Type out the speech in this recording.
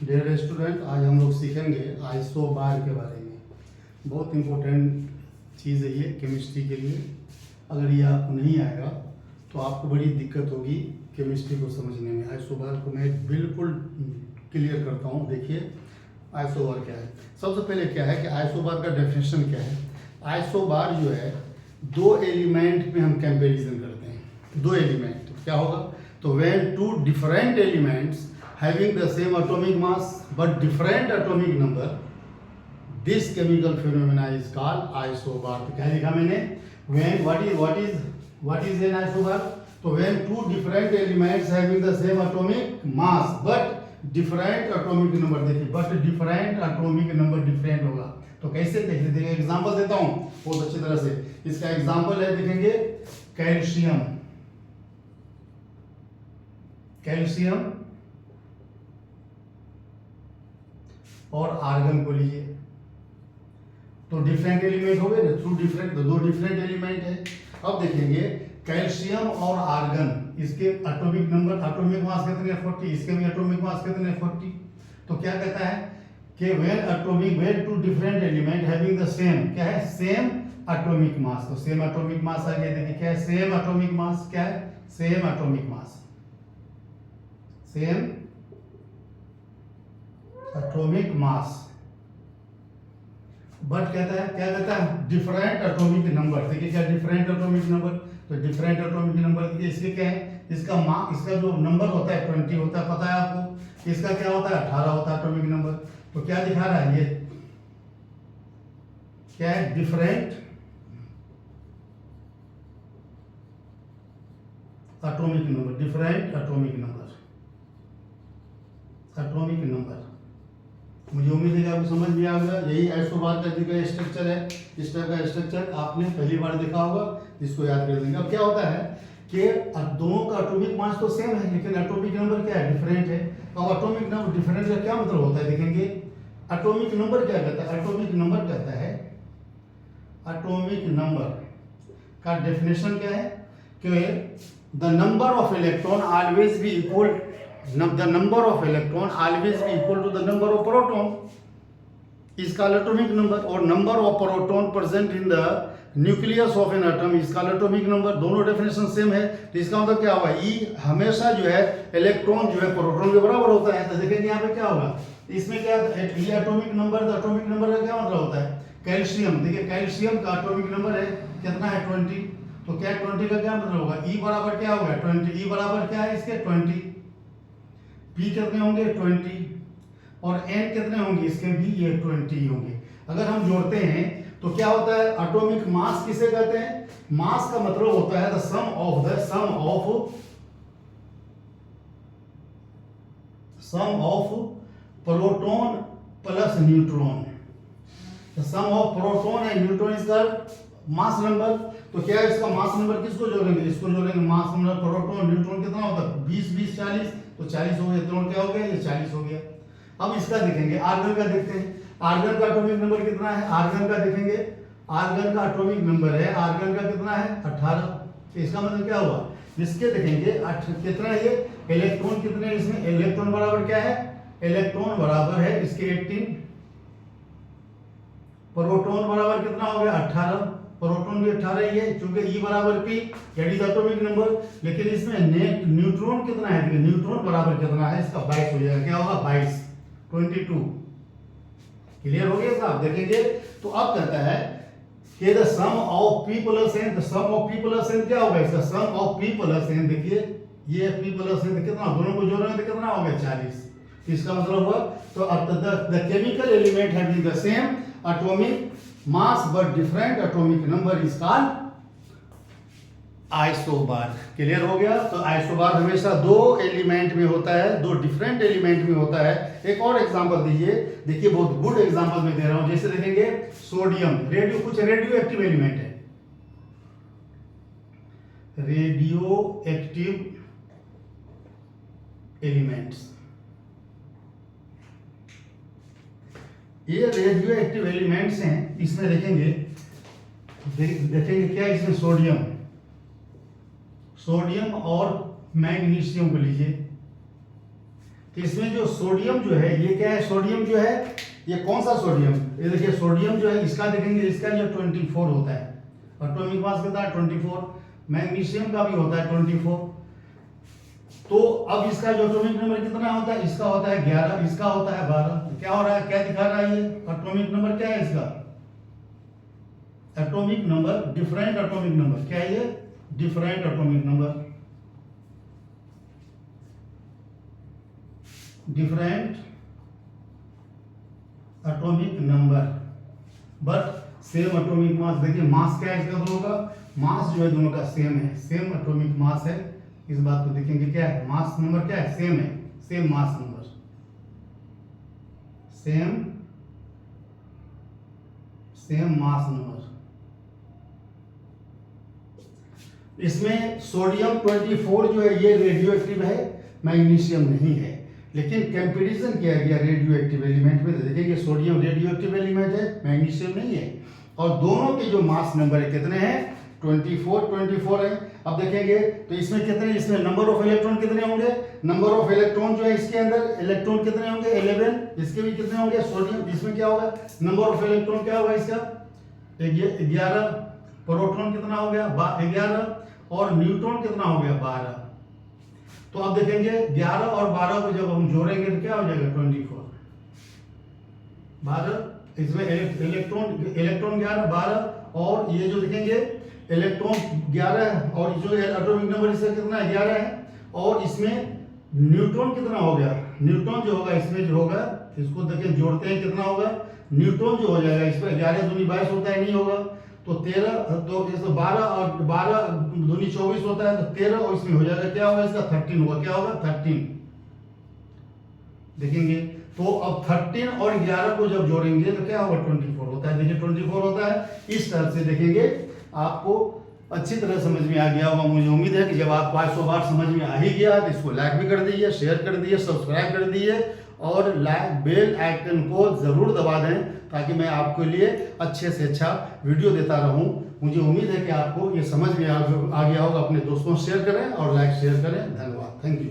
Dear student, आज हम लोग सीखेंगे आइसोबार के बारे में। बहुत इम्पोर्टेंट चीज़ है ये केमिस्ट्री के लिए। अगर ये आपको नहीं आएगा तो आपको बड़ी दिक्कत होगी केमिस्ट्री को समझने में। आइसोबार को मैं बिल्कुल क्लियर करता हूँ। देखिए आइसोबार क्या है। सबसे पहले क्या है कि आइसोबार का डेफिनेशन क्या है। आइसोबार जो है दो एलिमेंट में हम कंपैरिजन करते हैं। दो एलिमेंट क्या होगा, तो when two different elements having the same atomic mass but different atomic number, this chemical phenomena is called isobar। तो क्या लिखा मैंने, when what is an isobar, तो when two different elements having the same atomic mass but different atomic number, देखिए but different atomic number different होगा। तो कैसे देखिए एग्जांपल देता हूँ बहुत अच्छी तरह से। इसका एग्जांपल है, देखेंगे कैल्शियम और आर्गन को लीजिए। तो डिफरेंट एलिमेंट हो गए ना, दो डिफरेंट एलिमेंट है। अब देखेंगे कैल्शियम और आर्गन, इसके एटॉमिक मास कितने 40, इसके भी एटॉमिक मास कितने 40। तो क्या कहता है कि when two different element having the same, क्या है, सेम एटॉमिक मास। तो सेम एटॉमिक मास आ गया। देखिए क्या है, सेम एटॉमिक मास, क्या है, same atomic mass, same atomic mass, but क्या कहता है डिफरेंट एटॉमिक नंबर। देखिए क्या डिफरेंट एटॉमिक नंबर, तो डिफरेंट एटॉमिक नंबर देखिए इसके क्या है, इसका जो नंबर होता है 20 होता है, पता है आपको। इसका क्या होता है 18 होता है एटॉमिक नंबर। तो क्या दिखा रहा है ये, क्या है, different atomic number, different atomic number. मुझे उम्मीद है कि आपको समझ में आ गया। यही आइसोबार का स्ट्रक्चर है। इस टाइप का स्ट्रक्चर आपने पहली बार देखा होगा, इसको याद कर देंगे। अब क्या होता है कि दोनों का एटॉमिक मास तो सेम है लेकिन एटॉमिक नंबर क्या है, डिफरेंट है। अब एटॉमिक नंबर डिफरेंट का क्या मतलब होता है, देखेंगे एटॉमिक नंबर क्या कहता है। एटॉमिक नंबर कहता है, एटॉमिक नंबर का डेफिनेशन क्या है कि the number of electron always be equal, the number of electron always be equal to the number of proton is called atomic number, और number of proton present in the nucleus of an atom is called atomic number। दोनों definition same है। तो इसका मतलब क्या होगा, ई हमेशा जो है इलेक्ट्रॉन जो है प्रोटॉन के बराबर होता है। तो देखेंगे यहाँ पे क्या होगा, इसमें क्या ये एटॉमिक नंबर, एटॉमिक नंबर का क्या मतलब होता है, कैल्शियम। देखिए कैल्शियम का एटॉमिक नंबर है कितना है 20। तो क्या 20 का क्या मतलब होगा, ई बराबर क्या होगा 20। ई बराबर क्या है इसके 20। पी कितने होंगे 20, और एन कितने होंगे इसके भी ये 20 होंगे। अगर हम जोड़ते हैं तो क्या होता है, एटॉमिक मास किसे कहते हैं, मास का मतलब होता है the sum of proton plus neutron. The sum of proton and neutron is called mass number. तो क्या है इसका मास नंबर, किसको जोड़ेंगे, इसको जोड़ेंगे। मास नंबर प्रोटॉन न्यूट्रॉन कितना होता है 20 20 40, तो 40 हो गया। दोनों क्या हो गया, ये 40 हो गया। अब इसका देखेंगे, आर्गन का देखते हैं। आर्गन का एटॉमिक नंबर कितना है, आर्गन का देखेंगे। आर्गन का एटॉमिक नंबर है, आर्गन का कितना है 18। तो इसका मतलब क्या हुआ, इसके देखेंगे कितना है ये, इलेक्ट्रॉन कितने इसमें, इलेक्ट्रॉन बराबर क्या है, इलेक्ट्रॉन बराबर है इसके 18, प्रोटॉन बराबर कितना हो गया 18, प्रोटॉन भी 18 ही है क्योंकि ई बराबर P, that is atomic number. लेकिन इसमें नेट न्यूट्रॉन कितना है, देखिए न्यूट्रॉन बराबर कितना है इसका 22 हो जाएगा। क्या होगा 22, 22। क्लियर हो गया साहब। देखेंगे तो अब कहता है कि the sum of P plus N, the sum of P plus N क्या होगा, इसका sum of P plus N. देखिए ये पी प्लस एन कितना, दोनों को जोड़ेंगे तो कितना हो गया 40। इसका मतलब हुआ तो the chemical element having the same atomic mass but different atomic number is called isobar. Clear हो गया। तो आइसोबार हमेशा दो एलिमेंट में होता है, दो डिफरेंट एलिमेंट में होता है। एक और एग्जांपल दीजिए, देखिए बहुत गुड एग्जांपल मैं दे रहा हूं। जैसे देखेंगे सोडियम, कुछ रेडियो एक्टिव एलिमेंट है, रेडियो एक्टिव एलिमेंट्स। ये रेडियो एक्टिव एलिमेंट्स हैं। इसमें देखेंगे क्या, इसमें सोडियम और मैग्नीशियम को लीजिए। कि इसमें जो सोडियम जो है, ये क्या है, सोडियम जो है, ये कौन सा सोडियम, ये देखिए सोडियम जो है इसका देखेंगे, इसका जो 24 होता है, एटॉमिक मास कितना है 24, मैग्नीशियम का भी होता है 24। तो अब इसका जो एटॉमिक नंबर कितना होता है, इसका होता है 11, इसका होता है 12। क्या हो रहा है, क्या दिखा रहा है, ये एटॉमिक नंबर क्या है इसका, atomic number, different atomic number, क्या है ये, different atomic number, different atomic number, but same atomic mass. देखिए मास क्या है इसका दोनों का, मास जो है दोनों का सेम है, सेम एटॉमिक मास है। इस बात को देखेंगे, क्या है, मास नंबर क्या है, सेम है, same mass number, same mass number. इसमें सोडियम 24 जो है ये रेडियो एक्टिव है, मैग्नीशियम नहीं है, लेकिन कंपैरिजन किया गया रेडियो एक्टिव एलिमेंट में, देखिए कि सोडियम रेडियो एक्टिव एलिमेंट है, मैग्नीशियम नहीं है, और दोनों के जो मास नंबर है कितने हैं, 24 है। अब देखेंगे तो इसमें कितने, इसमें नंबर ऑफ इलेक्ट्रॉन कितने होंगे, नंबर ऑफ इलेक्ट्रॉन जो है इसके अंदर इलेक्ट्रॉन कितने होंगे 11, इसके भी कितने होंगे, सोडियम इसमें क्या होगा, नंबर ऑफ इलेक्ट्रॉन क्या होगा इसका 11, प्रोटॉन कितना हो गया 11, और न्यूट्रॉन कितना हो गया 12। तो अब देखेंगे 11 और 12 को जब हम जोड़ेंगे तो क्या हो जाएगा 24, 12, इसमें इलेक्ट्रॉन 11, 12, और ये जो देखेंगे इलेक्ट्रॉन 11, और जो एटॉमिक नंबर इसका कितना है 11 है, और इसमें न्यूट्रॉन कितना हो गया, न्यूट्रॉन जो होगा इसमें जो होगा, इसको देखिए जोड़ते हैं कितना होगा, न्यूट्रॉन जो हो जाएगा इस पर 11 दूनी 22 होता है, नहीं होगा तो 13, तो जैसे 12 और 12 दूनी 24 होता है, तो 13 और इसमें हो जाएगा क्या होगा इसका 13 होगा, क्या होगा 13। देखेंगे तो अब 13 और 11 को जब जोड़ेंगे तो क्या होगा 24 होता है, देखिए 24 होता है। इस तरह से देखेंगे आपको अच्छी तरह समझ में आ गया होगा, मुझे उम्मीद है कि जब आपको 500 बार समझ में आ ही गया तो इसको लाइक भी कर दीजिए, शेयर कर दीजिए, सब्सक्राइब कर दीजिए, और बेल आइकन को जरूर दबा दें ताकि मैं आपके लिए अच्छे से अच्छा वीडियो देता रहूं। मुझे उम्मीद है कि आपको ये समझ में आ गया होगा। अपने दोस्तों से शेयर करें और लाइक शेयर करें। धन्यवाद, थैंक यू।